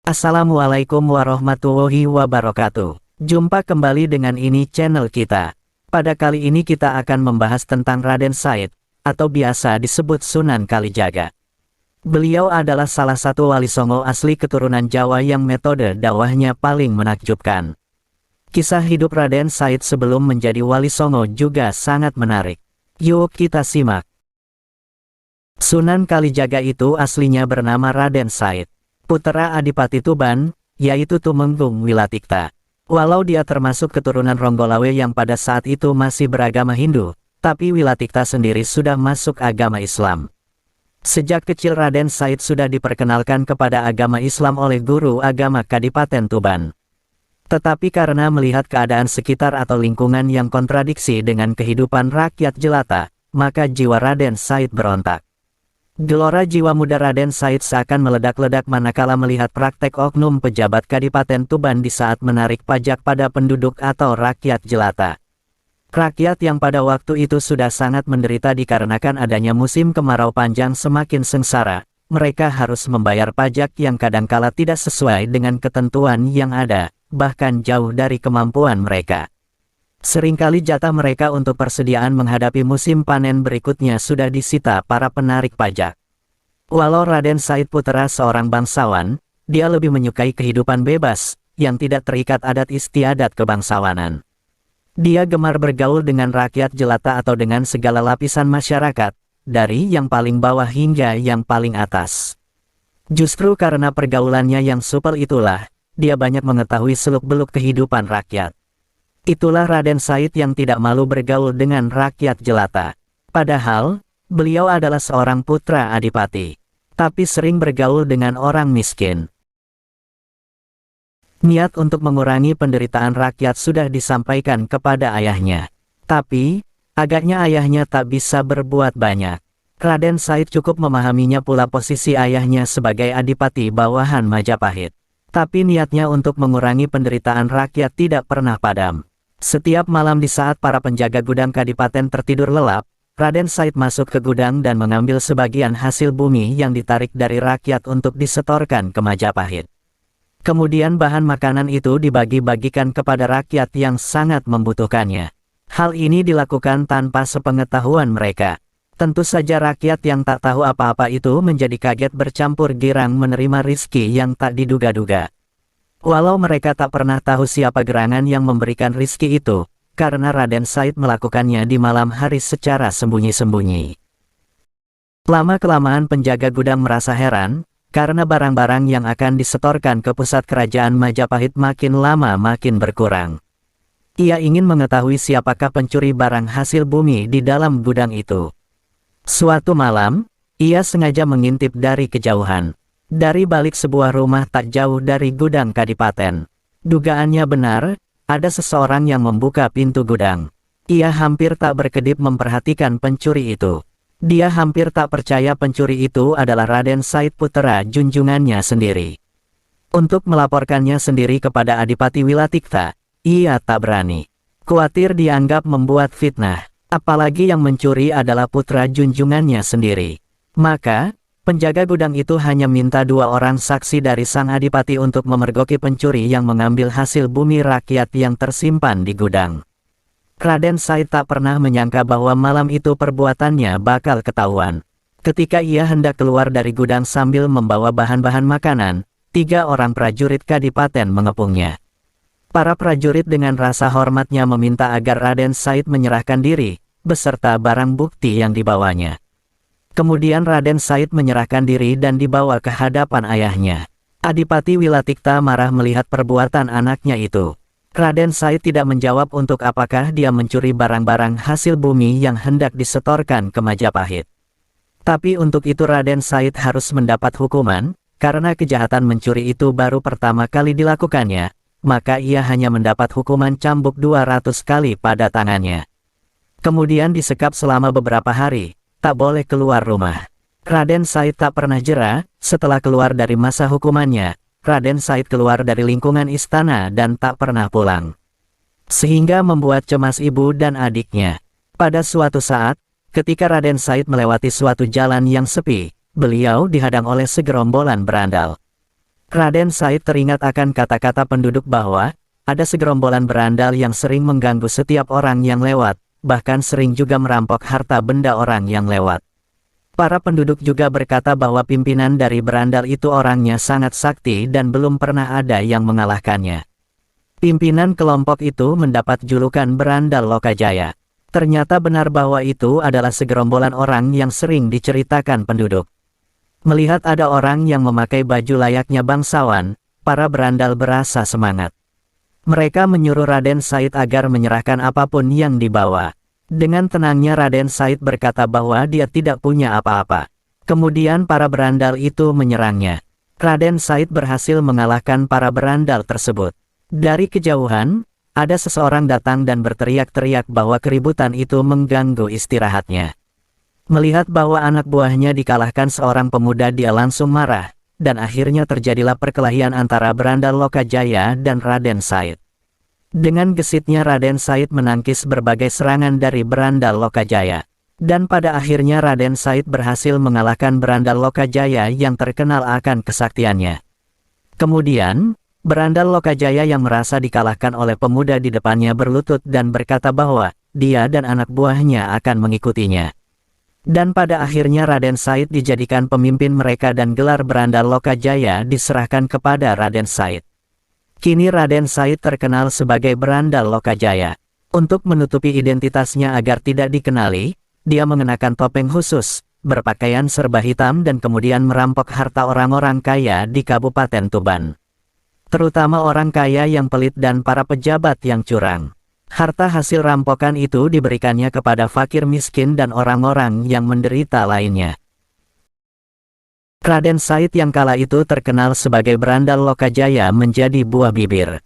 Assalamualaikum warahmatullahi wabarakatuh. Jumpa kembali dengan ini channel kita. Pada kali ini kita akan membahas tentang Raden Said, atau biasa disebut Sunan Kalijaga. Beliau adalah salah satu wali songo asli keturunan Jawa yang metode dakwahnya paling menakjubkan. Kisah hidup Raden Said sebelum menjadi wali songo juga sangat menarik. Yuk kita simak. Sunan Kalijaga itu aslinya bernama Raden Said, putra Adipati Tuban, yaitu Tumenggung Wilatikta. Walau dia termasuk keturunan Ronggolawe yang pada saat itu masih beragama Hindu, tapi Wilatikta sendiri sudah masuk agama Islam. Sejak kecil Raden Said sudah diperkenalkan kepada agama Islam oleh guru agama Kadipaten Tuban. Tetapi karena melihat keadaan sekitar atau lingkungan yang kontradiksi dengan kehidupan rakyat jelata, maka jiwa Raden Said berontak. Gelora jiwa muda Raden Said seakan meledak-ledak manakala melihat praktek oknum pejabat Kadipaten Tuban di saat menarik pajak pada penduduk atau rakyat jelata. Rakyat yang pada waktu itu sudah sangat menderita dikarenakan adanya musim kemarau panjang semakin sengsara. Mereka harus membayar pajak yang kadangkala tidak sesuai dengan ketentuan yang ada, bahkan jauh dari kemampuan mereka. Seringkali jatah mereka untuk persediaan menghadapi musim panen berikutnya sudah disita para penarik pajak. Walau Raden Said putra seorang bangsawan, dia lebih menyukai kehidupan bebas, yang tidak terikat adat istiadat kebangsawanan. Dia gemar bergaul dengan rakyat jelata atau dengan segala lapisan masyarakat, dari yang paling bawah hingga yang paling atas. Justru karena pergaulannya yang supel itulah, dia banyak mengetahui seluk-beluk kehidupan rakyat. Itulah Raden Said yang tidak malu bergaul dengan rakyat jelata. Padahal, beliau adalah seorang putra adipati, tapi sering bergaul dengan orang miskin. Niat untuk mengurangi penderitaan rakyat sudah disampaikan kepada ayahnya. Tapi, agaknya ayahnya tak bisa berbuat banyak. Raden Said cukup memahaminya pula posisi ayahnya sebagai adipati bawahan Majapahit. Tapi niatnya untuk mengurangi penderitaan rakyat tidak pernah padam. Setiap malam di saat para penjaga gudang Kadipaten tertidur lelap, Raden Said masuk ke gudang dan mengambil sebagian hasil bumi yang ditarik dari rakyat untuk disetorkan ke Majapahit. Kemudian bahan makanan itu dibagi-bagikan kepada rakyat yang sangat membutuhkannya. Hal ini dilakukan tanpa sepengetahuan mereka. Tentu saja rakyat yang tak tahu apa-apa itu menjadi kaget bercampur girang menerima rizki yang tak diduga-duga. Walau mereka tak pernah tahu siapa gerangan yang memberikan rizki itu, karena Raden Said melakukannya di malam hari secara sembunyi-sembunyi. Lama-kelamaan penjaga gudang merasa heran, karena barang-barang yang akan disetorkan ke pusat kerajaan Majapahit makin lama makin berkurang. Ia ingin mengetahui siapakah pencuri barang hasil bumi di dalam gudang itu. Suatu malam, ia sengaja mengintip dari kejauhan. Dari balik sebuah rumah tak jauh dari gudang Kadipaten. Dugaannya benar, ada seseorang yang membuka pintu gudang. Ia hampir tak berkedip memperhatikan pencuri itu. Dia hampir tak percaya pencuri itu adalah Raden Said putra junjungannya sendiri. Untuk melaporkannya sendiri kepada Adipati Wilatikta, ia tak berani. Khawatir dianggap membuat fitnah, apalagi yang mencuri adalah putra junjungannya sendiri. Maka, penjaga gudang itu hanya minta 2 orang saksi dari sang adipati untuk memergoki pencuri yang mengambil hasil bumi rakyat yang tersimpan di gudang. Raden Said tak pernah menyangka bahwa malam itu perbuatannya bakal ketahuan. Ketika ia hendak keluar dari gudang sambil membawa bahan-bahan makanan, 3 orang prajurit Kadipaten mengepungnya. Para prajurit dengan rasa hormatnya meminta agar Raden Said menyerahkan diri, beserta barang bukti yang dibawanya. Kemudian Raden Said menyerahkan diri dan dibawa ke hadapan ayahnya. Adipati Wilatikta marah melihat perbuatan anaknya itu. Raden Said tidak menjawab untuk apakah dia mencuri barang-barang hasil bumi yang hendak disetorkan ke Majapahit. Tapi untuk itu Raden Said harus mendapat hukuman, karena kejahatan mencuri itu baru pertama kali dilakukannya, maka ia hanya mendapat hukuman cambuk 200 kali pada tangannya. Kemudian disekap selama beberapa hari. Tak boleh keluar rumah. Raden Said tak pernah jera. Setelah keluar dari masa hukumannya, Raden Said keluar dari lingkungan istana dan tak pernah pulang. Sehingga membuat cemas ibu dan adiknya. Pada suatu saat, ketika Raden Said melewati suatu jalan yang sepi, beliau dihadang oleh segerombolan berandal. Raden Said teringat akan kata-kata penduduk bahwa ada segerombolan berandal yang sering mengganggu setiap orang yang lewat, bahkan sering juga merampok harta benda orang yang lewat. Para penduduk juga berkata bahwa pimpinan dari berandal itu orangnya sangat sakti dan belum pernah ada yang mengalahkannya. Pimpinan kelompok itu mendapat julukan Berandal Lokajaya. Ternyata benar bahwa itu adalah segerombolan orang yang sering diceritakan penduduk. Melihat ada orang yang memakai baju layaknya bangsawan, para berandal berasa semangat. Mereka menyuruh Raden Said agar menyerahkan apapun yang dibawa. Dengan tenangnya Raden Said berkata bahwa dia tidak punya apa-apa. Kemudian para berandal itu menyerangnya. Raden Said berhasil mengalahkan para berandal tersebut. Dari kejauhan, ada seseorang datang dan berteriak-teriak bahwa keributan itu mengganggu istirahatnya. Melihat bahwa anak buahnya dikalahkan seorang pemuda, dia langsung marah, dan akhirnya terjadilah perkelahian antara berandal Lokajaya dan Raden Said. Dengan gesitnya Raden Said menangkis berbagai serangan dari berandal Lokajaya. Dan pada akhirnya Raden Said berhasil mengalahkan berandal Lokajaya yang terkenal akan kesaktiannya. Kemudian, berandal Lokajaya yang merasa dikalahkan oleh pemuda di depannya berlutut dan berkata bahwa dia dan anak buahnya akan mengikutinya. Dan pada akhirnya Raden Said dijadikan pemimpin mereka dan gelar berandal Lokajaya diserahkan kepada Raden Said. Kini Raden Said terkenal sebagai Berandal Lokajaya. Untuk menutupi identitasnya agar tidak dikenali, dia mengenakan topeng khusus, berpakaian serba hitam dan kemudian merampok harta orang-orang kaya di Kabupaten Tuban. Terutama orang kaya yang pelit dan para pejabat yang curang. Harta hasil rampokan itu diberikannya kepada fakir miskin dan orang-orang yang menderita lainnya. Raden Said yang kala itu terkenal sebagai Berandal Lokajaya menjadi buah bibir.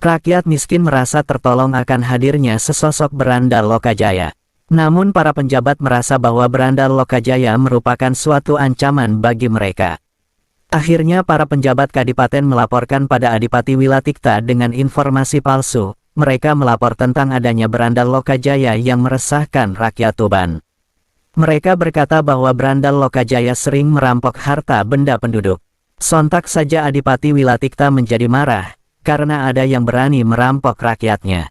Rakyat miskin merasa tertolong akan hadirnya sesosok Berandal Lokajaya. Namun para penjabat merasa bahwa Berandal Lokajaya merupakan suatu ancaman bagi mereka. Akhirnya para penjabat kadipaten melaporkan pada Adipati Wilatikta dengan informasi palsu. Mereka melapor tentang adanya Berandal Lokajaya yang meresahkan rakyat Tuban. Mereka berkata bahwa Berandal Lokajaya sering merampok harta benda penduduk. Sontak saja Adipati Wilatikta menjadi marah, karena ada yang berani merampok rakyatnya.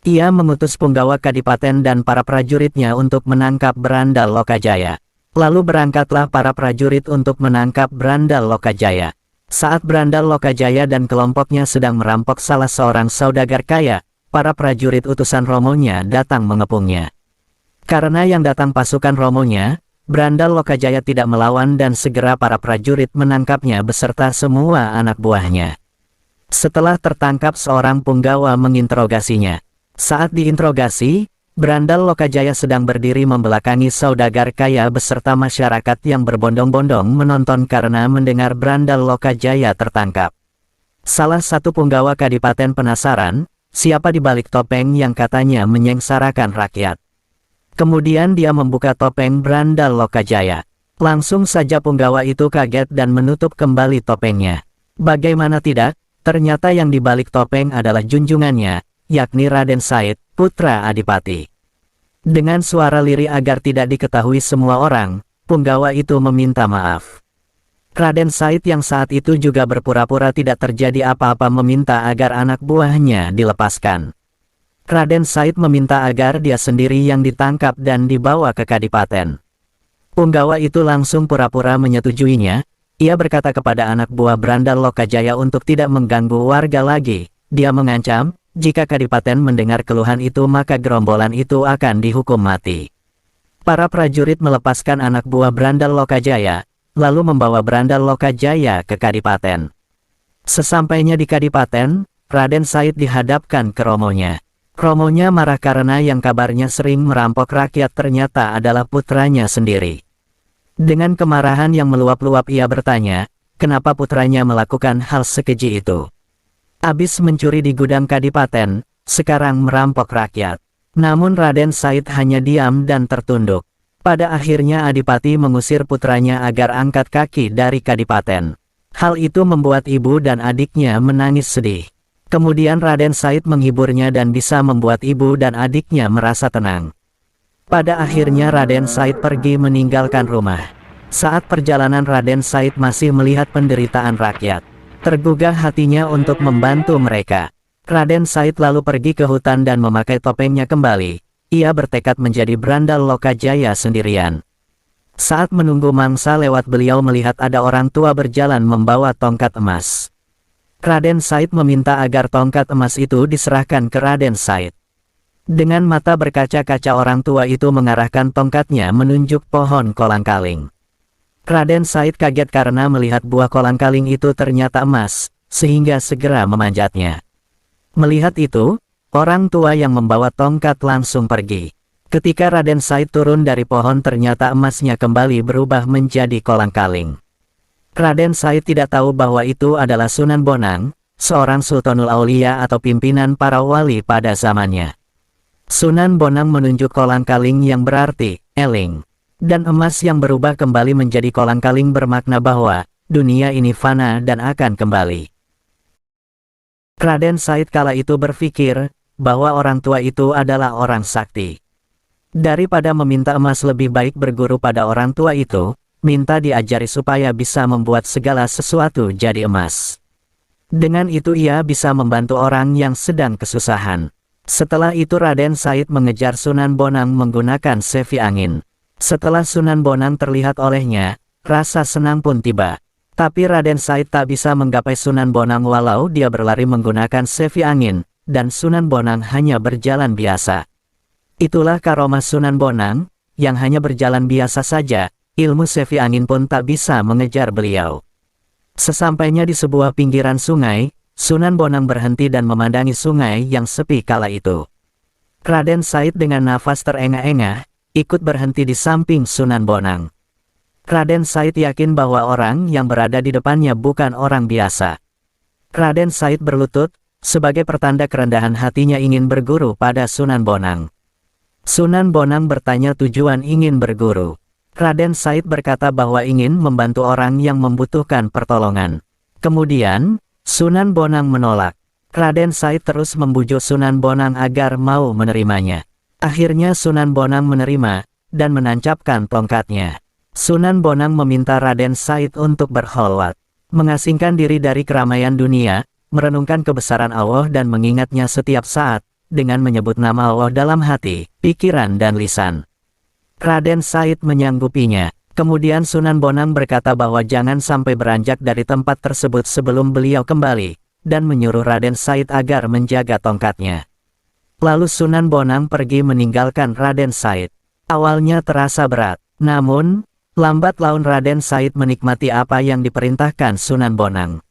Ia mengutus punggawa kadipaten dan para prajuritnya untuk menangkap Berandal Lokajaya. Lalu berangkatlah para prajurit untuk menangkap Berandal Lokajaya. Saat Berandal Lokajaya dan kelompoknya sedang merampok salah seorang saudagar kaya, para prajurit utusan romonya datang mengepungnya. Karena yang datang pasukan romonya, Berandal Lokajaya tidak melawan dan segera para prajurit menangkapnya beserta semua anak buahnya. Setelah tertangkap seorang punggawa menginterogasinya. Saat diinterogasi, Berandal Lokajaya sedang berdiri membelakangi saudagar kaya beserta masyarakat yang berbondong-bondong menonton karena mendengar Berandal Lokajaya tertangkap. Salah satu punggawa kadipaten penasaran, siapa di balik topeng yang katanya menyengsarakan rakyat. Kemudian dia membuka topeng Berandal Lokajaya. Langsung saja punggawa itu kaget dan menutup kembali topengnya. Bagaimana tidak, ternyata yang di balik topeng adalah junjungannya, yakni Raden Said, putra Adipati. Dengan suara lirih agar tidak diketahui semua orang, punggawa itu meminta maaf. Raden Said yang saat itu juga berpura-pura tidak terjadi apa-apa meminta agar anak buahnya dilepaskan. Raden Said meminta agar dia sendiri yang ditangkap dan dibawa ke kadipaten. Punggawa itu langsung pura-pura menyetujuinya. Ia berkata kepada anak buah Berandal Lokajaya untuk tidak mengganggu warga lagi. Dia mengancam, jika kadipaten mendengar keluhan itu maka gerombolan itu akan dihukum mati. Para prajurit melepaskan anak buah Berandal Lokajaya, lalu membawa Berandal Lokajaya ke kadipaten. Sesampainya di kadipaten, Raden Said dihadapkan ke romonya. Romonya marah karena yang kabarnya sering merampok rakyat ternyata adalah putranya sendiri. Dengan kemarahan yang meluap-luap ia bertanya, kenapa putranya melakukan hal sekeji itu. Abis mencuri di gudang kadipaten, sekarang merampok rakyat. Namun Raden Said hanya diam dan tertunduk. Pada akhirnya Adipati mengusir putranya agar angkat kaki dari kadipaten. Hal itu membuat ibu dan adiknya menangis sedih. Kemudian Raden Said menghiburnya dan bisa membuat ibu dan adiknya merasa tenang. Pada akhirnya Raden Said pergi meninggalkan rumah. Saat perjalanan Raden Said masih melihat penderitaan rakyat. Tergugah hatinya untuk membantu mereka. Raden Said lalu pergi ke hutan dan memakai topengnya kembali. Ia bertekad menjadi berandal Lokajaya sendirian. Saat menunggu mangsa lewat, beliau melihat ada orang tua berjalan membawa tongkat emas. Raden Said meminta agar tongkat emas itu diserahkan ke Raden Said. Dengan mata berkaca-kaca, orang tua itu mengarahkan tongkatnya menunjuk pohon kolang-kaling. Raden Said kaget karena melihat buah kolang-kaling itu ternyata emas, sehingga segera memanjatnya. Melihat itu, orang tua yang membawa tongkat langsung pergi. Ketika Raden Said turun dari pohon, ternyata emasnya kembali berubah menjadi kolang-kaling. Raden Said tidak tahu bahwa itu adalah Sunan Bonang, seorang Sultanul Aulia atau pimpinan para wali pada zamannya. Sunan Bonang menunjuk kolang-kaling yang berarti eling, dan emas yang berubah kembali menjadi kolang-kaling bermakna bahwa dunia ini fana dan akan kembali. Raden Said kala itu berpikir bahwa orang tua itu adalah orang sakti. Daripada meminta emas, lebih baik berguru pada orang tua itu, minta diajari supaya bisa membuat segala sesuatu jadi emas. Dengan itu ia bisa membantu orang yang sedang kesusahan. Setelah itu Raden Said mengejar Sunan Bonang menggunakan sefi angin. Setelah Sunan Bonang terlihat olehnya, rasa senang pun tiba. Tapi Raden Said tak bisa menggapai Sunan Bonang walau dia berlari menggunakan sefi angin, dan Sunan Bonang hanya berjalan biasa. Itulah karomah Sunan Bonang, yang hanya berjalan biasa saja. Ilmu sefi angin pun tak bisa mengejar beliau. Sesampainya di sebuah pinggiran sungai, Sunan Bonang berhenti dan memandangi sungai yang sepi kala itu. Raden Said dengan nafas terengah-engah, ikut berhenti di samping Sunan Bonang. Raden Said yakin bahwa orang yang berada di depannya bukan orang biasa. Raden Said berlutut, sebagai pertanda kerendahan hatinya ingin berguru pada Sunan Bonang. Sunan Bonang bertanya tujuan ingin berguru. Raden Said berkata bahwa ingin membantu orang yang membutuhkan pertolongan. Kemudian, Sunan Bonang menolak. Raden Said terus membujuk Sunan Bonang agar mau menerimanya. Akhirnya Sunan Bonang menerima, dan menancapkan tongkatnya. Sunan Bonang meminta Raden Said untuk berkholwat, mengasingkan diri dari keramaian dunia, merenungkan kebesaran Allah dan mengingatnya setiap saat, dengan menyebut nama Allah dalam hati, pikiran dan lisan. Raden Said menyanggupinya. Kemudian Sunan Bonang berkata bahwa jangan sampai beranjak dari tempat tersebut sebelum beliau kembali, dan menyuruh Raden Said agar menjaga tongkatnya. Lalu Sunan Bonang pergi meninggalkan Raden Said. Awalnya terasa berat, namun, lambat laun Raden Said menikmati apa yang diperintahkan Sunan Bonang.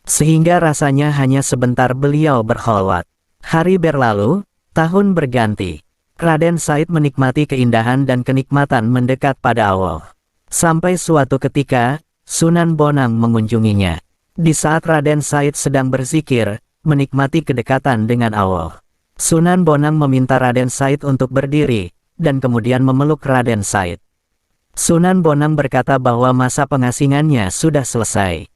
Sehingga rasanya hanya sebentar beliau berkholwat. Hari berlalu, tahun berganti. Raden Said menikmati keindahan dan kenikmatan mendekat pada Allah. Sampai suatu ketika, Sunan Bonang mengunjunginya. Di saat Raden Said sedang berzikir, menikmati kedekatan dengan Allah. Sunan Bonang meminta Raden Said untuk berdiri, dan kemudian memeluk Raden Said. Sunan Bonang berkata bahwa masa pengasingannya sudah selesai.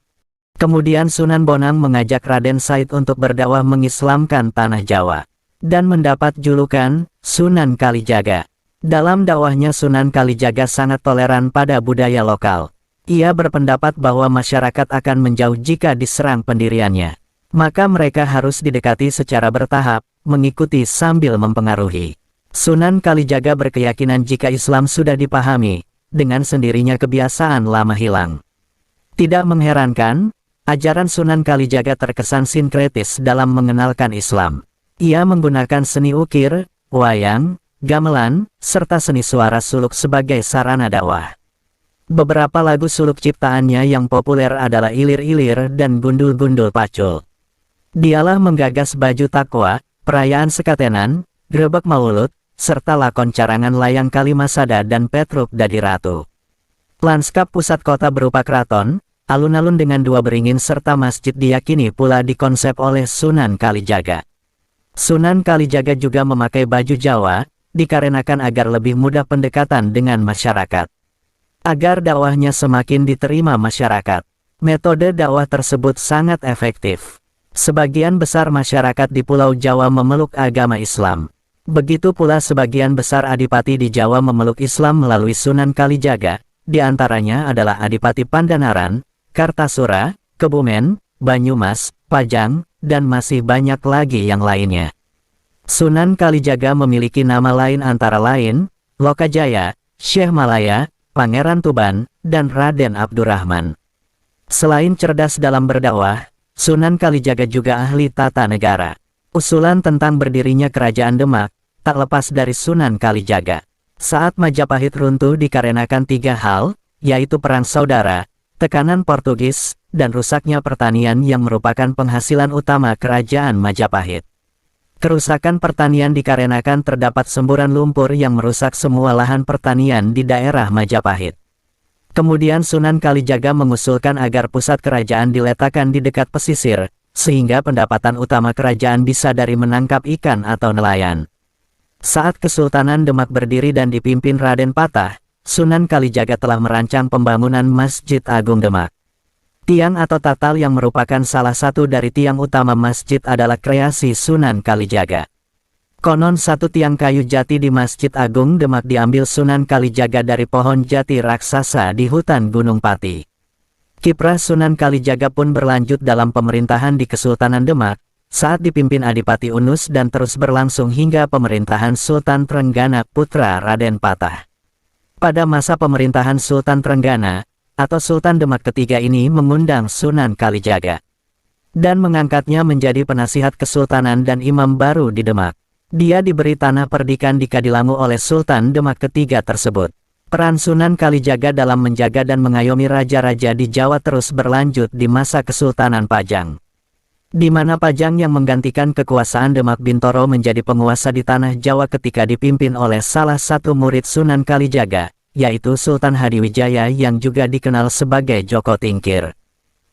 Kemudian Sunan Bonang mengajak Raden Said untuk berdakwah mengislamkan tanah Jawa, dan mendapat julukan Sunan Kalijaga. Dalam dakwahnya Sunan Kalijaga sangat toleran pada budaya lokal. Ia berpendapat bahwa masyarakat akan menjauh jika diserang pendiriannya. Maka mereka harus didekati secara bertahap, mengikuti sambil mempengaruhi. Sunan Kalijaga berkeyakinan jika Islam sudah dipahami, dengan sendirinya kebiasaan lama hilang. Tidak mengherankan, ajaran Sunan Kalijaga terkesan sinkretis dalam mengenalkan Islam. Ia menggunakan seni ukir, wayang, gamelan, serta seni suara suluk sebagai sarana dakwah. Beberapa lagu suluk ciptaannya yang populer adalah Ilir-Ilir dan Gundul-Gundul Pacul. Dialah menggagas Baju Takwa, Perayaan Sekatenan, Grebek Maulud, serta lakon carangan Layang Kalimasada dan Petruk Dadi Ratu. Lanskap pusat kota berupa keraton, alun-alun dengan dua beringin serta masjid diyakini pula dikonsep oleh Sunan Kalijaga. Sunan Kalijaga juga memakai baju Jawa, dikarenakan agar lebih mudah pendekatan dengan masyarakat. Agar dakwahnya semakin diterima masyarakat. Metode dakwah tersebut sangat efektif. Sebagian besar masyarakat di Pulau Jawa memeluk agama Islam. Begitu pula sebagian besar adipati di Jawa memeluk Islam melalui Sunan Kalijaga, di antaranya adalah Adipati Pandanaran, Kartasura, Kebumen, Banyumas, Pajang, dan masih banyak lagi yang lainnya. Sunan Kalijaga memiliki nama lain antara lain, Lokajaya, Syekh Malaya, Pangeran Tuban, dan Raden Abdurrahman. Selain cerdas dalam berdakwah, Sunan Kalijaga juga ahli tata negara. Usulan tentang berdirinya Kerajaan Demak tak lepas dari Sunan Kalijaga. Saat Majapahit runtuh dikarenakan 3 hal, yaitu perang saudara, tekanan Portugis, dan rusaknya pertanian yang merupakan penghasilan utama Kerajaan Majapahit. Kerusakan pertanian dikarenakan terdapat semburan lumpur yang merusak semua lahan pertanian di daerah Majapahit. Kemudian Sunan Kalijaga mengusulkan agar pusat kerajaan diletakkan di dekat pesisir, sehingga pendapatan utama kerajaan bisa dari menangkap ikan atau nelayan. Saat Kesultanan Demak berdiri dan dipimpin Raden Patah, Sunan Kalijaga telah merancang pembangunan Masjid Agung Demak. Tiang atau tatal yang merupakan salah satu dari tiang utama masjid adalah kreasi Sunan Kalijaga. Konon satu tiang kayu jati di Masjid Agung Demak diambil Sunan Kalijaga dari pohon jati raksasa di hutan Gunung Pati. Kiprah Sunan Kalijaga pun berlanjut dalam pemerintahan di Kesultanan Demak, saat dipimpin Adipati Unus dan terus berlangsung hingga pemerintahan Sultan Trenggana putra Raden Patah. Pada masa pemerintahan Sultan Trenggana, atau Sultan Demak ketiga ini mengundang Sunan Kalijaga dan mengangkatnya menjadi penasihat kesultanan dan imam baru di Demak. Dia diberi tanah perdikan di Kadilangu oleh Sultan Demak ketiga tersebut. Peran Sunan Kalijaga dalam menjaga dan mengayomi raja-raja di Jawa terus berlanjut di masa Kesultanan Pajang, di mana Pajang yang menggantikan kekuasaan Demak Bintoro menjadi penguasa di tanah Jawa ketika dipimpin oleh salah satu murid Sunan Kalijaga, yaitu Sultan Hadiwijaya yang juga dikenal sebagai Joko Tingkir.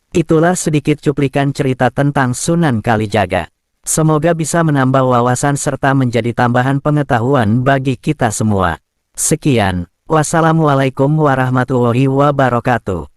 Itulah sedikit cuplikan cerita tentang Sunan Kalijaga. Semoga bisa menambah wawasan serta menjadi tambahan pengetahuan bagi kita semua. Sekian, wassalamualaikum warahmatullahi wabarakatuh.